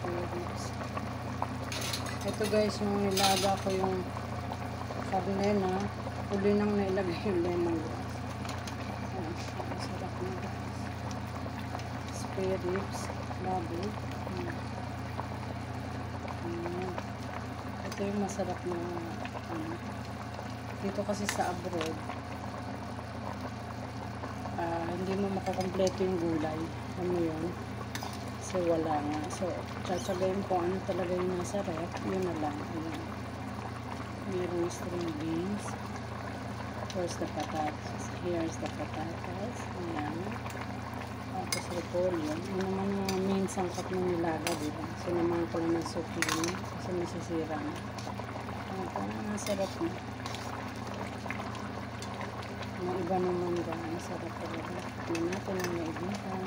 spare ribs. Ito guys, yung nilaga ko yung karne na huli nang nailagay yung lemongrass. Ayan siya, masarap na guys. Spare ribs, baboy. Ito yung masarap na dito kasi sa abroad hindi mo makakompleto yung gulay. Ano yun? So wala nga. So sasabihin ko ano talaga yung nasa ref, yun na lang. Ayan. Merong string beans. Here's the patatas. Here's the patatas. Ayan. Tapos repolyo. Yun naman yung main sangkap ng nilaga, diba? So naman ko lang ng zucchini kasi masisira na. Masarap na. Yung iba naman ba, masarap talaga. Tignan natin ang naibigan.